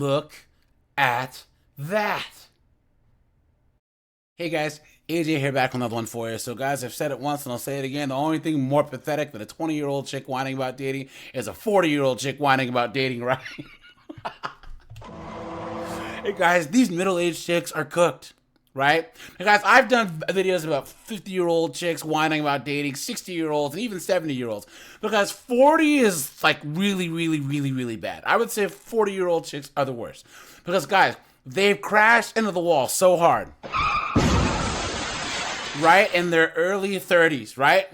Look at that. Hey guys, AJ here back with another one for you. So guys, I've said it once and I'll say it again. The only thing more pathetic than a 20-year-old chick whining about dating is a 40-year-old chick whining about dating, right? Hey guys, these middle-aged chicks are cooked, right? Hey guys, I've done videos about 50-year-old chicks whining about dating, 60-year-olds, and even 70-year-olds. Because 40 is like really bad. I would say 40-year-old chicks are the worst. Because guys, they've crashed into the wall so hard. Right? In their early 30s, right?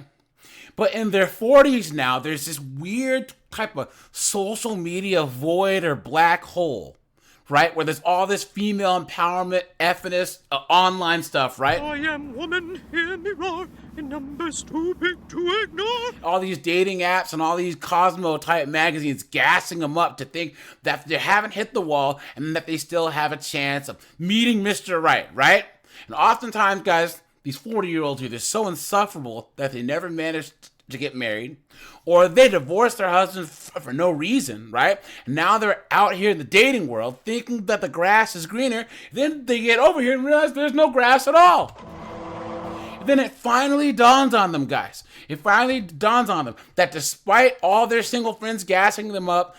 But in their 40s now, there's this weird type of social media void or black hole, right? Where there's all this female empowerment, effeminist, online stuff, right? I am woman, hear me roar, in numbers too big to ignore. All these dating apps and all these Cosmo-type magazines gassing them up to think that they haven't hit the wall and that they still have a chance of meeting Mr. Right, right? And oftentimes, guys, these 40-year-olds are either so insufferable that they never managed to get married, or they divorced their husbands for no reason, right? And now they're out here in the dating world thinking that the grass is greener. Then they get over here and realize there's no grass at all. And then it finally dawns on them, guys. It finally dawns on them that despite all their single friends gassing them up,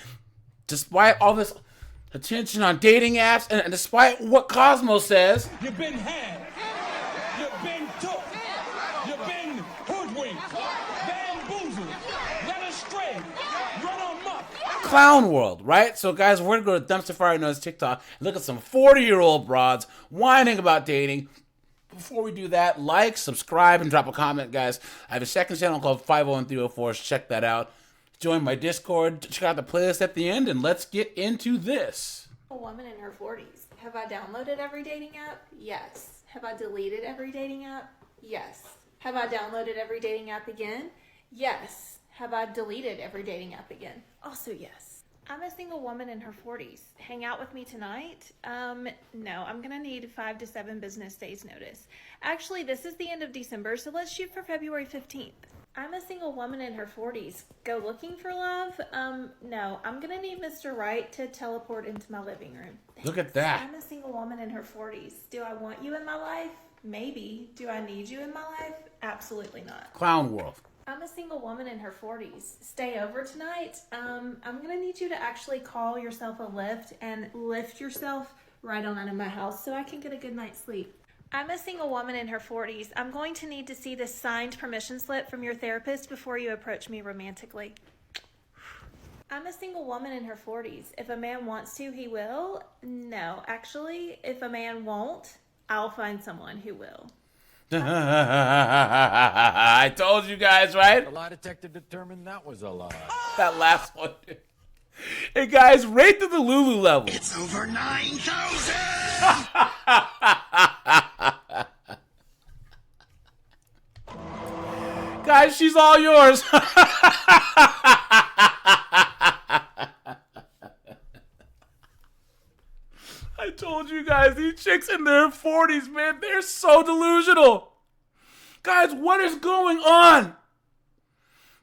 despite all this attention on dating apps, and despite what Cosmo says, you've been had. You've been took. You've been hoodwinked, bamboozled, led astray, run amok. Clown world, right? So guys, we're going to go to Dumpster Fire Knows TikTok and look at some 40-year-old broads whining about dating. Before we do that, like, subscribe, and drop a comment, guys. I have a second channel called 501-304, so check that out. Join my Discord, check out the playlist at the end, and let's get into this. A woman in her 40s. Have I downloaded every dating app? Yes. Have I deleted every dating app? Yes. Have I downloaded every dating app again? Yes. Have I deleted every dating app again? Also yes. I'm a single woman in her 40s. Hang out with me tonight? No, I'm gonna need 5 to 7 business days notice. Actually, this is the end of December, so let's shoot for February 15th. I'm a single woman in her 40s. Go looking for love? No, I'm gonna need Mr. Right to teleport into my living room. Look at that. I'm a single woman in her 40s. Do I want you in my life? Maybe. Do I need you in my life? Absolutely not. Clown world. I'm a single woman in her 40s. Stay over tonight? I'm gonna need you to actually call yourself a lift and lift yourself right on out of my house so I can get a good night's sleep. I'm a single woman in her 40s. I'm going to need to see this signed permission slip from your therapist before you approach me romantically. I'm a single woman in her 40s. If a man wants to, he will. No, actually, if a man won't, I'll find someone who will. I told you guys, right? The lie detector determined that was a lie. That last one. Hey guys, rate to the Lulu level. It's over 9,000! Guys, she's all yours. I told you guys, these chicks in their 40s, man, they're so delusional. Guys, what is going on?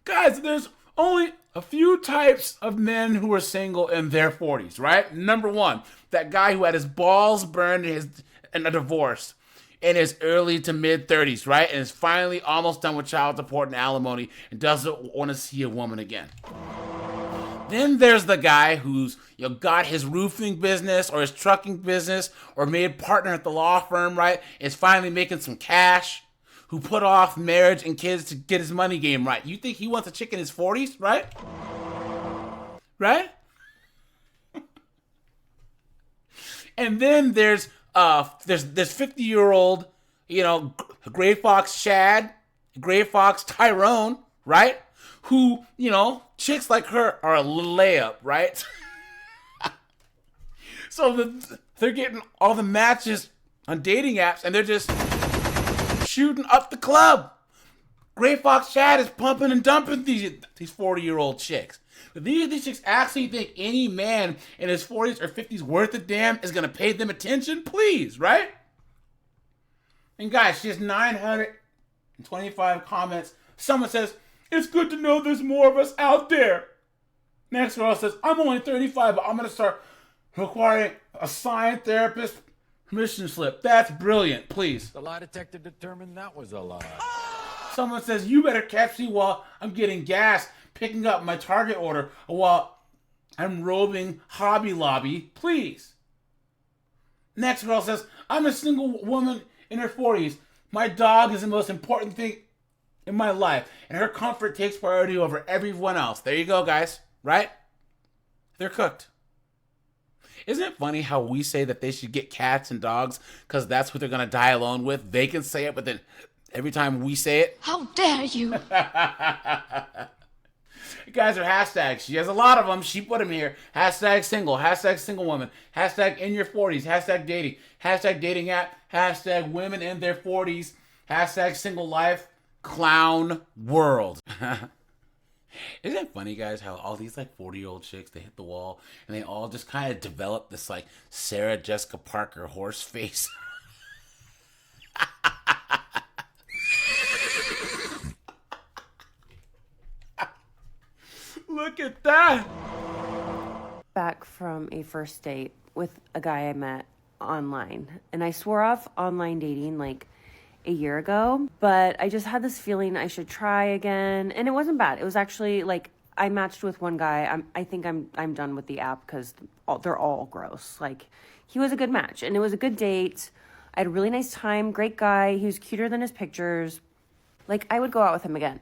Guys, there's only a few types of men who are single in their 40s, right? Number one, that guy who had his balls burned in a divorce in his early to mid 30s, right? And is finally almost done with child support and alimony and doesn't want to see a woman again. Then there's the guy who's got his roofing business or his trucking business or made partner at the law firm, right? Is finally making some cash, who put off marriage and kids to get his money game right. You think he wants a chick in his 40s, right? Right? And then there's 50-year-old, Gray Fox Chad, Gray Fox Tyrone, right? Who, chicks like her are a layup, right? So they're getting all the matches on dating apps and they're just shooting up the club. Gray Fox Chad is pumping and dumping these 40-year-old chicks. These chicks actually think any man in his 40s or 50s worth a damn is going to pay them attention? Please, right? And guys, she has 925 comments. Someone says, it's good to know there's more of us out there. Next girl says, I'm only 35, but I'm going to start requiring a signed therapist permission slip. That's brilliant, please. The lie detector determined that was a lie. Someone says, you better catch me while I'm getting gas, picking up my Target order, or while I'm roaming Hobby Lobby, please. Next girl says, I'm a single woman in her 40s. My dog is the most important thing in my life, and her comfort takes priority over everyone else. There you go, guys. Right? They're cooked. Isn't it funny how we say that they should get cats and dogs because that's what they're going to die alone with? They can say it, but then every time we say it... How dare you! You guys are hashtags. She has a lot of them. She put them here. Hashtag single. Hashtag single woman. Hashtag in your 40s. Hashtag dating. Hashtag dating app. Hashtag women in their 40s. Hashtag single life. Clown world. Isn't it funny, guys, how all these like 40-year-old chicks, they hit the wall and they all just kind of develop this like Sarah Jessica Parker horse face. Look at that. Back from a first date with a guy I met online. And I swore off online dating like a year ago, but I just had this feeling I should try again. And it wasn't bad. It was actually like I matched with one guy. I think I'm done with the app because they're all gross. Like he was a good match and it was a good date. I had a really nice time. Great guy. He was cuter than his pictures. Like I would go out with him again.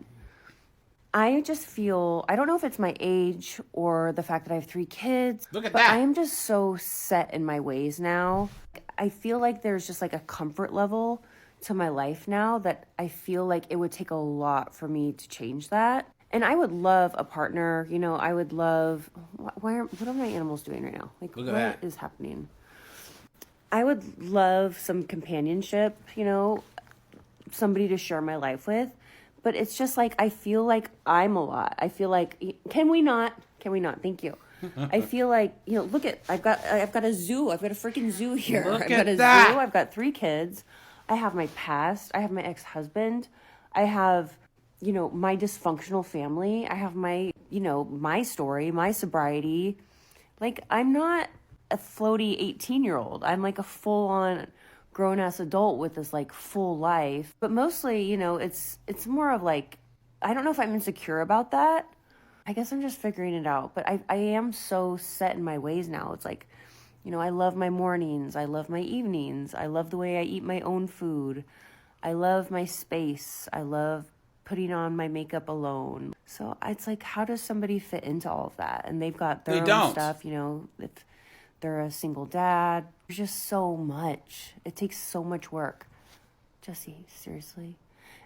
I just feel, I don't know if it's my age or the fact that I have 3 kids. Look at but that. I am just so set in my ways now. I feel like there's just like a comfort level to my life now that I feel like it would take a lot for me to change that. And I would love a partner, you know, I would love, what are my animals doing right now? Like, Look at what that. is happening? I would love some companionship, you know, somebody to share my life with. But it's just like, I feel like I'm a lot. I feel like, can we not? Thank you. I feel like, you know, look at, I've got a zoo. I've got a freaking zoo here. Look I've got at a that. zoo. I've got 3 kids. I have my past. I have my ex-husband. I have, you know, my dysfunctional family. I have my, you know, my story, my sobriety. Like, I'm not a floaty 18-year-old. I'm like a full-on grown-ass adult with this like full life. But mostly, you know, it's more of like, I don't know if I'm insecure about that. I guess I'm just figuring it out. But I am so set in my ways now. It's like, you know, I love my mornings. I love my evenings. I love the way I eat my own food. I love my space. I love putting on my makeup alone. So it's like, how does somebody fit into all of that? And they've got their own stuff, you know, if they're a single dad. There's just so much. It takes so much work. Jesse, seriously.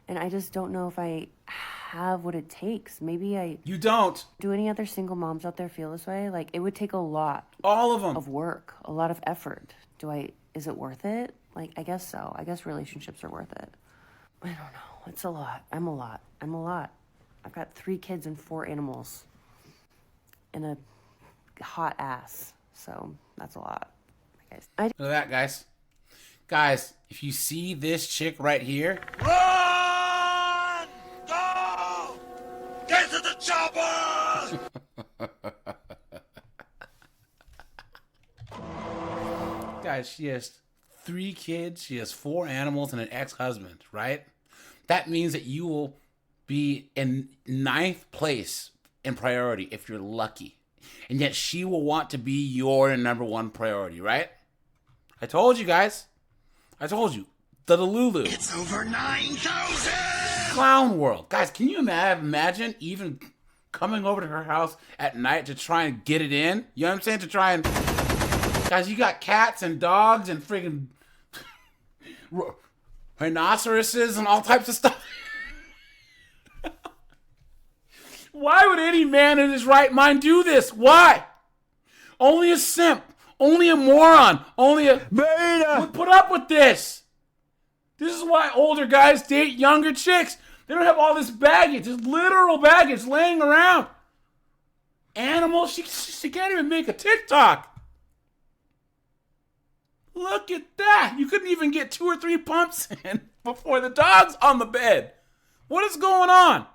And I just don't know if I have what it takes. Maybe I... You don't. Do any other single moms out there feel this way? Like, it would take a lot. All of them. Of work. A lot of effort. Is it worth it? Like, I guess so. I guess relationships are worth it. I don't know. It's a lot. I'm a lot. I've got 3 kids and 4 animals. And a hot ass. So, that's a lot. Look at that, guys. Guys, if you see this chick right here... Run! Go! Get to the chopper! Guys, she has 3 kids, she has 4 animals, and an ex-husband, right? That means that you will be in 9th place in priority if you're lucky. And yet she will want to be your number 1 priority, right? I told you, guys. I told you. The Delulu. It's over 9,000! Clown world. Guys, can you imagine even coming over to her house at night to try and get it in? You know what I'm saying? To try and... Guys, you got cats and dogs and friggin' rhinoceroses and all types of stuff. Why would any man in his right mind do this? Why? Only a simp. Only a moron. Only a... Beta. Would put up with this. This is why older guys date younger chicks. They don't have all this baggage. This literal baggage laying around. Animals. She can't even make a TikTok. Look at that. You couldn't even get 2 or 3 pumps in before the dog's on the bed. What is going on?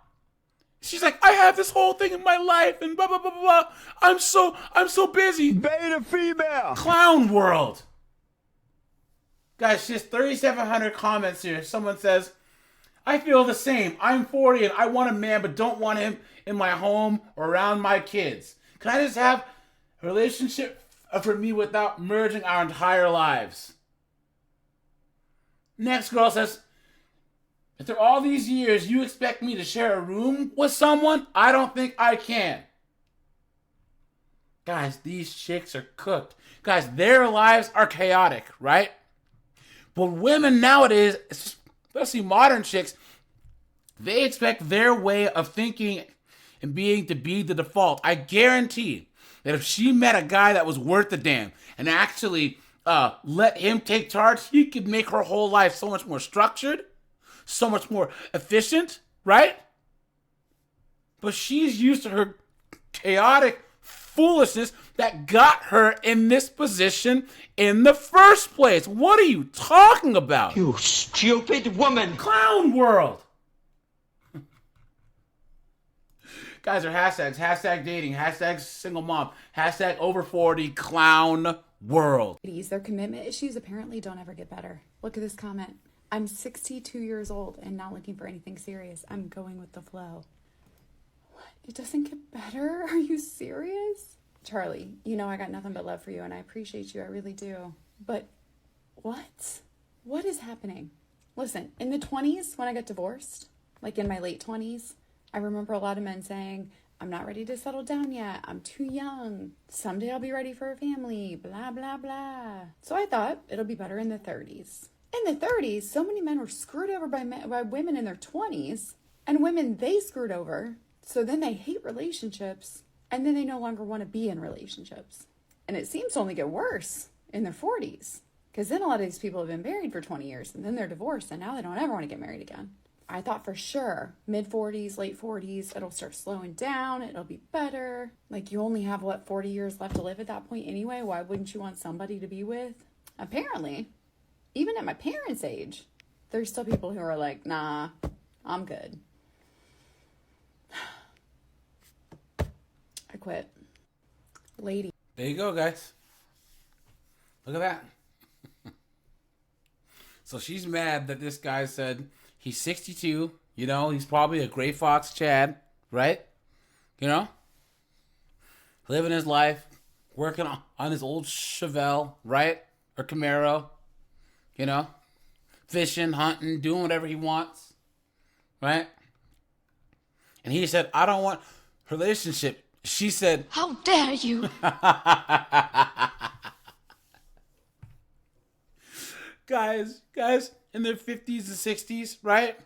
She's like, I have this whole thing in my life and blah, blah, blah, blah, blah. I'm so busy. Beta female. Clown world. Guys, just 3,700 comments here. Someone says, I feel the same. I'm 40 and I want a man, but don't want him in my home or around my kids. Can I just have a relationship for me without merging our entire lives? Next girl says, after all these years, you expect me to share a room with someone? I don't think I can. Guys, these chicks are cooked. Guys, their lives are chaotic, right? But women nowadays, especially modern chicks, they expect their way of thinking and being to be the default. I guarantee that if she met a guy that was worth a damn and actually let him take charge, he could make her whole life so much more structured, so much more efficient, right? But she's used to her chaotic foolishness that got her in this position in the first place. What are you talking about? You stupid woman! Clown world. Guys are hashtags. Hashtag dating. Hashtag single mom. Hashtag over 40 clown world. Their commitment issues apparently don't ever get better. Look at this comment. I'm 62 years old and not looking for anything serious. I'm going with the flow. What? It doesn't get better? Are you serious? Charlie, you know I got nothing but love for you and I appreciate you. I really do. But what? What is happening? Listen, in the 20s when I got divorced, like in my late 20s, I remember a lot of men saying, I'm not ready to settle down yet. I'm too young. Someday I'll be ready for a family. Blah, blah, blah. So I thought it'll be better in the 30s. In the 30s, so many men were screwed over by women in their 20s, and women they screwed over. So then they hate relationships, and then they no longer want to be in relationships. And it seems to only get worse in their 40s, because then a lot of these people have been married for 20 years, and then they're divorced, and now they don't ever want to get married again. I thought for sure, mid-40s, late 40s, it'll start slowing down, it'll be better. Like, you only have, 40 years left to live at that point anyway? Why wouldn't you want somebody to be with? Apparently, even at my parents' age, there's still people who are like, nah, I'm good. I quit. Lady. There you go, guys. Look at that. So she's mad that this guy said he's 62. You know, he's probably a Gray Fox Chad, right? You know? Living his life, working on his old Chevelle, right? Or Camaro. You know? Fishing, hunting, doing whatever he wants. Right? And he said, I don't want a relationship. She said, how dare you? Guys in their 50s and 60s, right?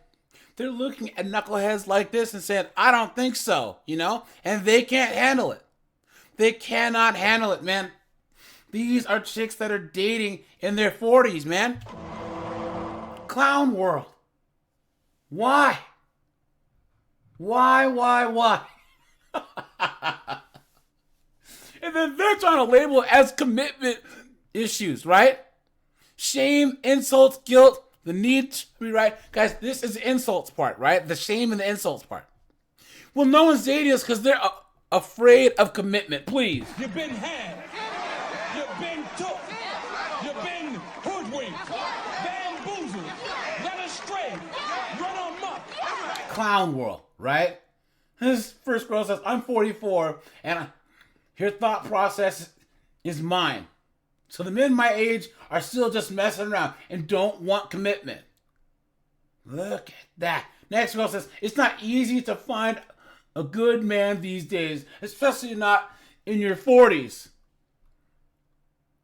They're looking at knuckleheads like this and saying, I don't think so, you know? And they can't handle it. They cannot handle it, man. These are chicks that are dating in their 40s, man. Clown world. Why? Why? And then they're trying to label it as commitment issues, right? Shame, insults, guilt, the need to be right. Guys, this is the insults part, right? The shame and the insults part. Well, no one's dating us because they're afraid of commitment. Please. You've been had. You've been took. You've been hoodwinked. Bamboozled. Led astray. Run amok. Clown world, right? This first girl says, I'm 44, and her thought process is mine. So the men my age are still just messing around and don't want commitment. Look at that. Next girl says, it's not easy to find a good man these days, especially not in your 40s.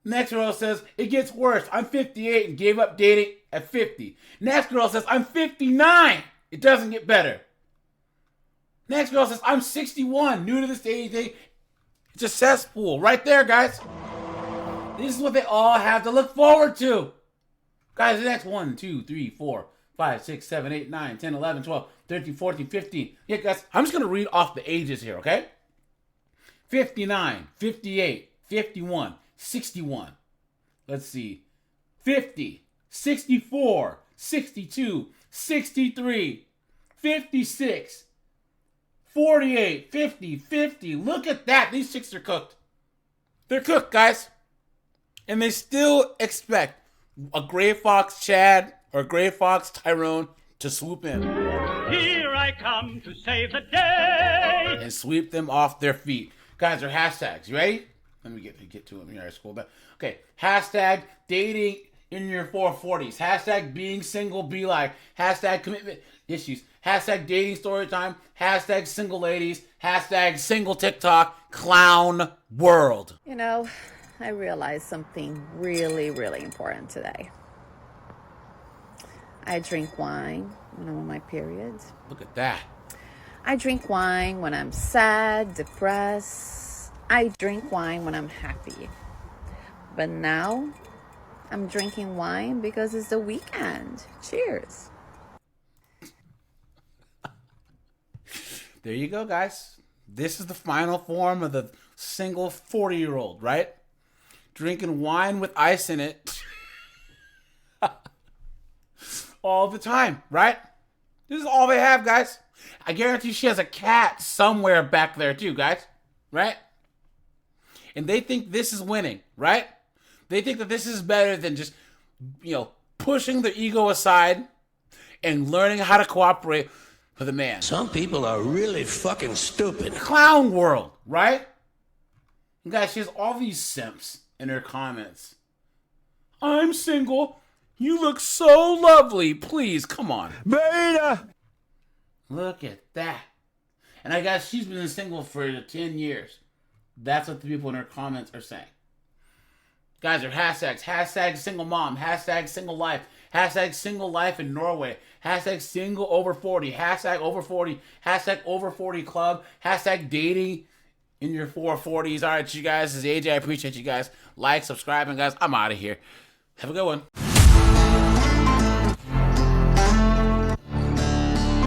Next girl says, it gets worse. I'm 58 and gave up dating at 50. Next girl says, I'm 59. It doesn't get better. Next girl says, I'm 61, new to this dating thing. It's a cesspool. Right there, guys. This is what they all have to look forward to. Guys, the next 1, 2, 3, 4, 5, 6, 7, 8, 9, 10, 11, 12, 13, 14, 15. Yeah, guys, I'm just going to read off the ages here, okay? 59, 58, 51, 61. Let's see. 50, 64, 62, 63, 56, 48, 50, 50. Look at that. These chicks are cooked. They're cooked, guys. And they still expect a Gray Fox Chad or Gray Fox Tyrone to swoop in. Here I come to save the day. And sweep them off their feet. Guys, they're hashtags. You ready? Let me get to them here. I scroll back. Okay. Hashtag dating in your 440s. Hashtag being single, be like. Hashtag commitment issues. Hashtag dating story time. Hashtag single ladies. Hashtag single TikTok. Clown world. You know, I realized something really, really important today. I drink wine when I'm on my periods. Look at that. I drink wine when I'm sad, depressed. I drink wine when I'm happy. But now, I'm drinking wine because it's the weekend. Cheers. There you go, guys. This is the final form of the single 40-year-old, right? Drinking wine with ice in it all the time, right? This is all they have, guys. I guarantee she has a cat somewhere back there too, guys, right? And they think this is winning, right? They think that this is better than just, pushing the ego aside and learning how to cooperate with a man. Some people are really fucking stupid. Clown world, right? And guys, she has all these simps in her comments. I'm single. You look so lovely. Please, come on. Beta! Look at that. And I guess she's been single for 10 years. That's what the people in her comments are saying. Guys, are hashtags. Hashtag single mom. Hashtag single life. Hashtag single life in Norway. Hashtag single over 40. Hashtag over 40. Hashtag over 40 club. Hashtag dating in your 440s. All right, you guys. This is AJ. I appreciate you guys. Like, subscribe, and guys, I'm out of here. Have a good one.